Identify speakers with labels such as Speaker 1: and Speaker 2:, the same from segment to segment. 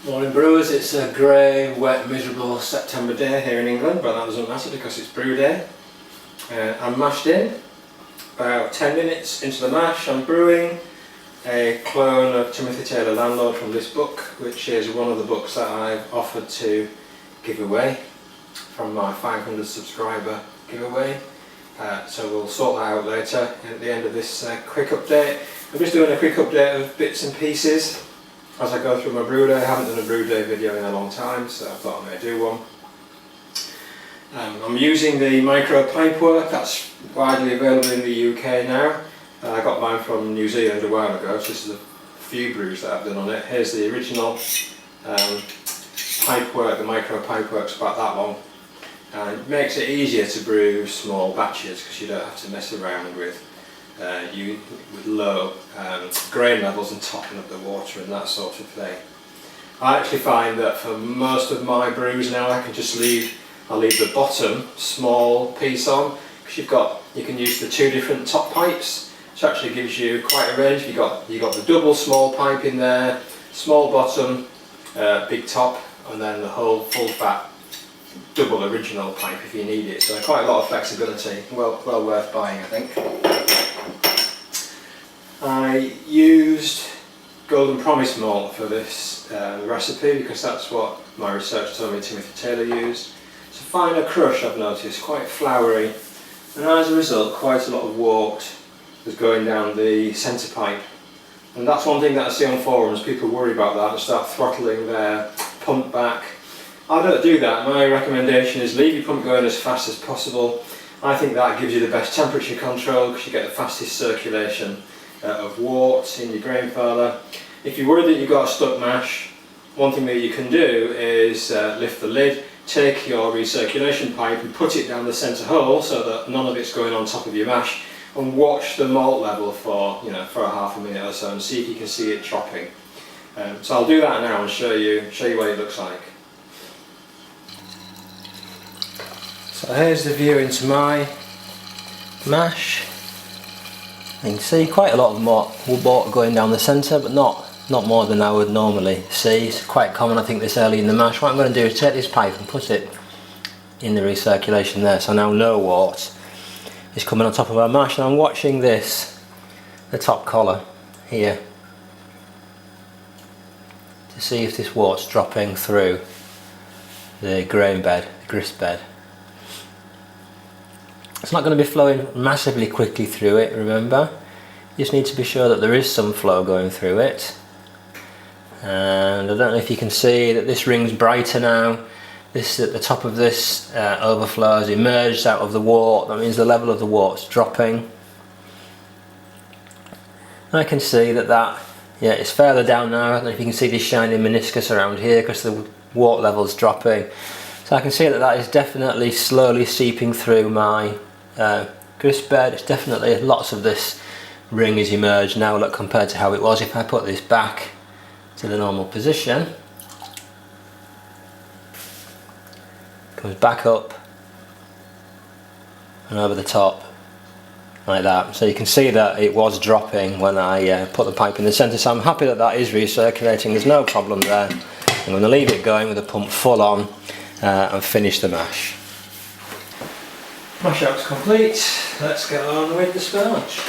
Speaker 1: Morning brewers, it's a grey, wet, miserable September day here in England, but that doesn't matter because it's brew day. I'm mashed in. About 10 minutes into the mash, I'm brewing a clone of Timothy Taylor Landlord from this book, which is one of the books that I've offered to give away from my 500 subscriber giveaway. So we'll sort that out later at the end of this quick update. I'm just doing a quick update of bits and pieces as I go through my brew day. I haven't done a brew day video in a long time, so I thought I may do one. I'm using the micro pipework that's widely available in the UK now. I got mine from New Zealand a while ago, so this is a few brews that I've done on it. Here's the original pipework. The micro pipework's about that long. And it makes it easier to brew small batches because you don't have to mess around with low grain levels and topping up the water and that sort of thing. I actually find that for most of my brews now I can just leave the bottom small piece on, because you can use the two different top pipes, which actually gives you quite a range. You got the double small pipe in there, small bottom, big top, and then the whole full fat double original pipe if you need it. So quite a lot of flexibility. Well worth buying, I think. I used Golden Promise malt for this recipe because that's what my research told me Timothy Taylor used. It's a finer crush, I've noticed, quite flowery, and as a result quite a lot of wort was going down the centre pipe. And that's one thing that I see on forums, people worry about that and start throttling their pump back. I don't do that. My recommendation is leave your pump going as fast as possible. I think that gives you the best temperature control because you get the fastest circulation of wort in your Grainfather. If you're worried that you've got a stuck mash, one thing that you can do is lift the lid, take your recirculation pipe and put it down the centre hole so that none of it's going on top of your mash, and watch the malt level for a half a minute or so and see if you can see it dropping. So I'll do that now and show you what it looks like. So here's the view into my mash. You can see quite a lot of wort going down the centre, but not more than I would normally see. It's quite common, I think, this early in the mash. What I'm going to do is take this pipe and put it in the recirculation there, so now no wort is coming on top of our mash. And I'm watching this, the top collar here, to see if this wort's dropping through the grain bed, the grist bed. It's not going to be flowing massively quickly through it, remember. You just need to be sure that there is some flow going through it. And I don't know if you can see that this ring's brighter now. This, at the top of this overflow has emerged out of the wort. That means the level of the wort's dropping. And I can see that it's further down now. I don't know if you can see this shining meniscus around here because the wort level's dropping. So I can see that is definitely slowly seeping through my grist bed. It's definitely, lots of this ring has emerged now, look, compared to how it was. If I put this back to the normal position, comes back up and over the top like that. So you can see that it was dropping when I put the pipe in the centre, so I'm happy that is recirculating. There's no problem there. I'm going to leave it going with the pump full on and finish the mash. Mash out's complete. Let's get on with the sponge.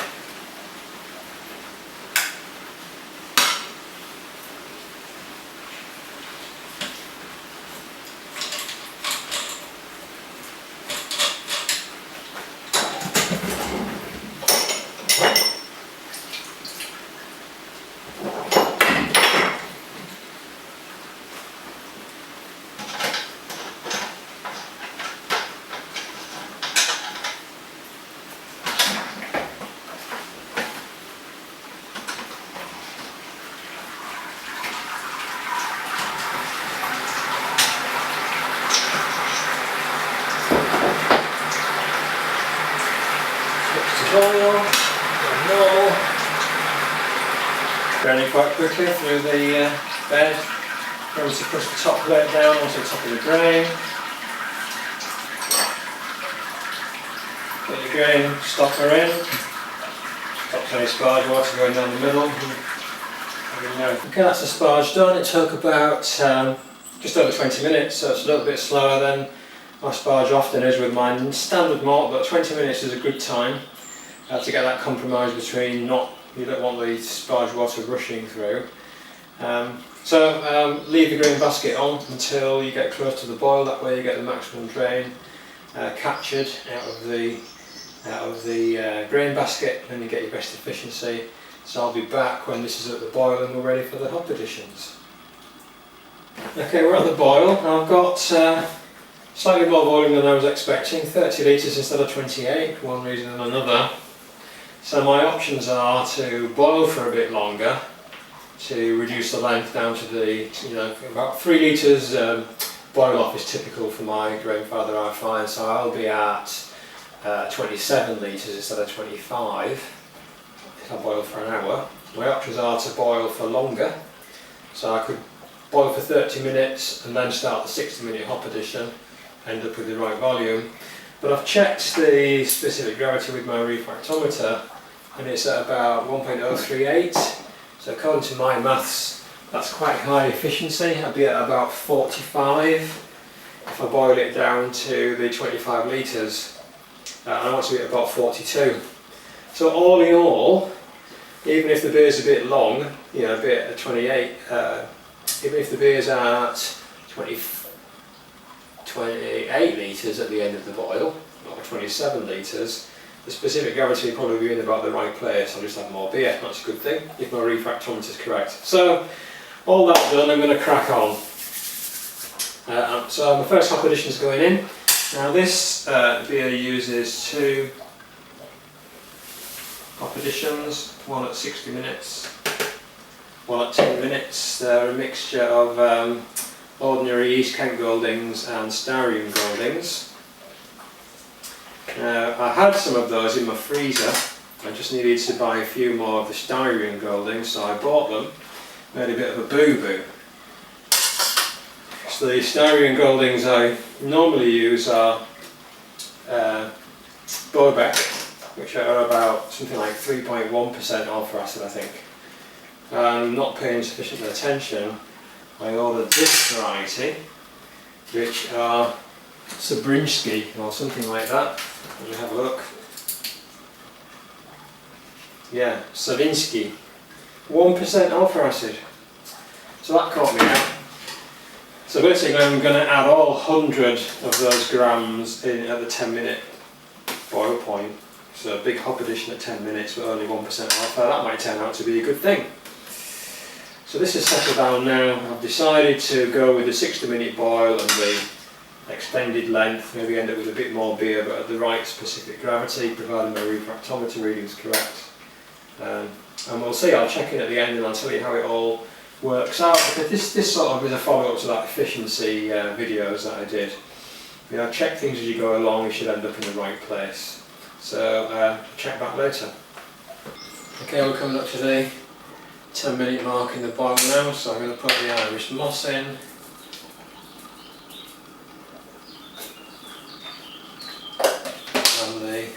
Speaker 1: Normal, draining quite quickly through the bed. Remember to push the top plate down onto the top of the grain. Put your grain stopper in. Stops any sparge water going down the middle. Okay, that's the sparge done. It took about just over 20 minutes, so it's a little bit slower than my sparge often is with my standard malt, but 20 minutes is a good time to get that compromise between you don't want the sparge water rushing through. Leave the grain basket on until you get close to the boil, that way you get the maximum drain captured out of the grain basket and you get your best efficiency. So I'll be back when this is at the boil and we're ready for the hop additions. Okay, we're at the boil. I've got slightly more volume than I was expecting, 30 litres instead of 28, one reason and another. So my options are to boil for a bit longer to reduce the length down to the, about 3 litres boil off is typical for my Grainfather I find, so I'll be at 27 litres instead of 25 if I boil for an hour. My options are to boil for longer, so I could boil for 30 minutes and then start the 60-minute hop addition, end up with the right volume. But I've checked the specific gravity with my refractometer and it's at about 1.038, so according to my maths that's quite high efficiency. I'd be at about 45 if I boil it down to the 25 litres. I want to be at about 42. So all in all, even if the beer's a bit long, a bit at 28, even if the beer's at 28 litres at the end of the boil, or 27 litres, the specific gravity will probably be in about the right place. I'll just have more beer. That's a good thing, if my refractometer is correct. So, all that done, I'm going to crack on. So my first hop addition is going in. Now this beer uses 2 hop additions, one at 60 minutes, one at 10 minutes. They're a mixture of ordinary East Kent Goldings and Styrian Goldings. I had some of those in my freezer. I just needed to buy a few more of the Styrian Goldings, so I bought them, made a bit of a boo-boo. So the Styrian Goldings I normally use are Bowbeck, which are about something like 3.1% alpha acid, I think. Not paying sufficient attention, I ordered this variety, which are Sabrinsky or something like that. Let me have a look. Yeah, Savinsky. 1% alpha acid. So that caught me out. So basically I'm going to add all 100 of those grams in at the 10-minute boil point. So a big hop addition at 10 minutes with only 1% alpha. That might turn out to be a good thing. So this is settled down now. I've decided to go with the 60-minute boil and the extended length, maybe end up with a bit more beer but at the right specific gravity, provided my refractometer reading is correct. And we'll see, I'll check in at the end and I'll tell you how it all works out. Because this sort of is a follow-up to that efficiency videos that I did. Check things as you go along, you should end up in the right place. So check back later. Okay, we're coming up to the 10-minute mark in the boil now, so I'm going to put the Irish moss in. And the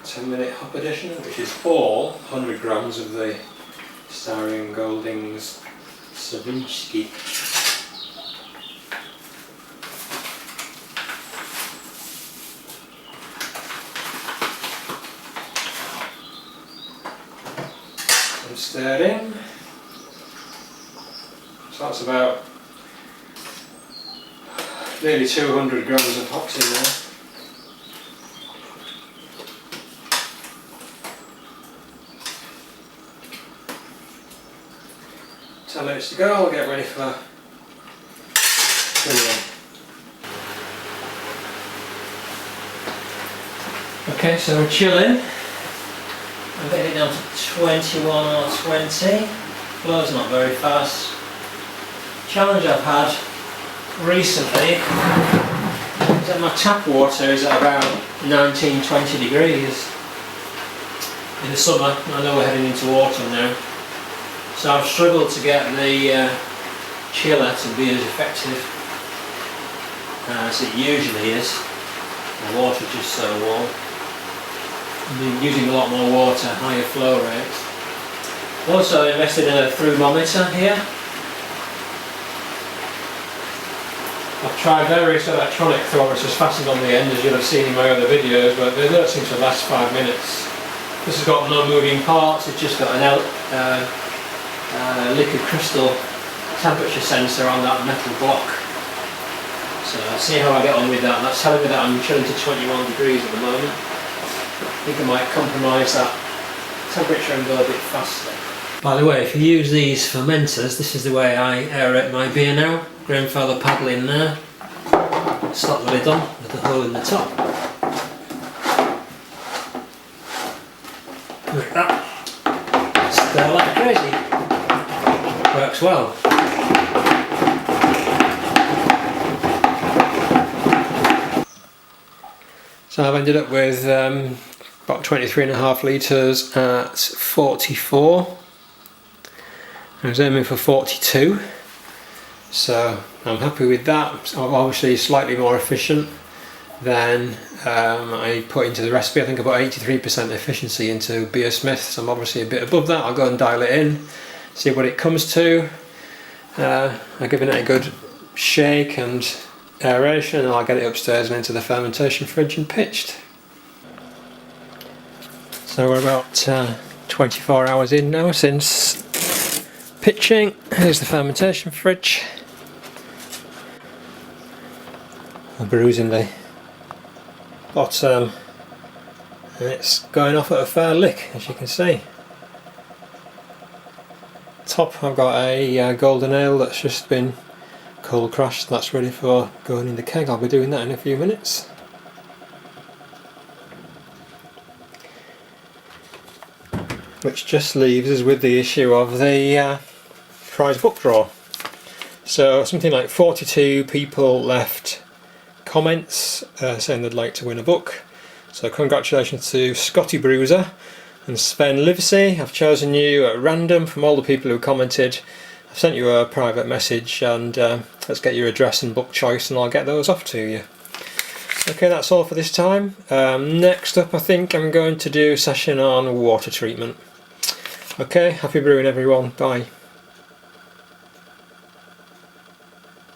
Speaker 1: 10-minute hop addition, which is all 100 grams of the Styrian Goldings Savinsky. And stirred in. So that's about nearly 200 grams of hops in there. 10 minutes to go, I'll get ready for chilling. Okay, so we're chilling. I'm getting it down to 21 or 20. Flow's not very fast. Challenge I've had recently is that my tap water is at about 19-20 degrees in the summer. I know we're heading into autumn now. So I've struggled to get the chiller to be as effective as it usually is. The water's just so warm. I've been using a lot more water, higher flow rates. Also invested in a thermometer here. I've tried various electronic thermometers fastened on the end, as you'll have seen in my other videos, but they don't seem to last 5 minutes. This has got no moving parts, it's just got an liquid crystal temperature sensor on that metal block. So I'll see how I get on with that. That's telling me that I'm chilling to 21 degrees at the moment. I think I might compromise that temperature and go a bit faster. By the way, if you use these fermenters, this is the way I aerate my beer now. Grainfather paddle in there, slap the lid on with the hole in the top. Look at that, stir like crazy, works well. So I've ended up with about 23.5 litres at 44. I was aiming for 42. So I'm happy with that. Obviously slightly more efficient than I put into the recipe. I think about 83% efficiency into Beer Smith, so I'm obviously a bit above that. I'll go and dial it in, see what it comes to. I've given it a good shake and aeration, and I'll get it upstairs and into the fermentation fridge and pitched. So we're about 24 hours in now since pitching. Here's the fermentation fridge. The brew's in the bottom and it's going off at a fair lick, as you can see. Top, I've got a golden ale that's just been cold crashed. That's ready for going in the keg. I'll be doing that in a few minutes. Which just leaves us with the issue of the prize book draw. So something like 42 people left comments saying they'd like to win a book. So congratulations to Scotty Bruiser and Sven Livesey. I've chosen you at random from all the people who commented. I've sent you a private message, and let's get your address and book choice and I'll get those off to you. Okay, that's all for this time. Next up I think I'm going to do a session on water treatment. Okay, happy brewing everyone, bye.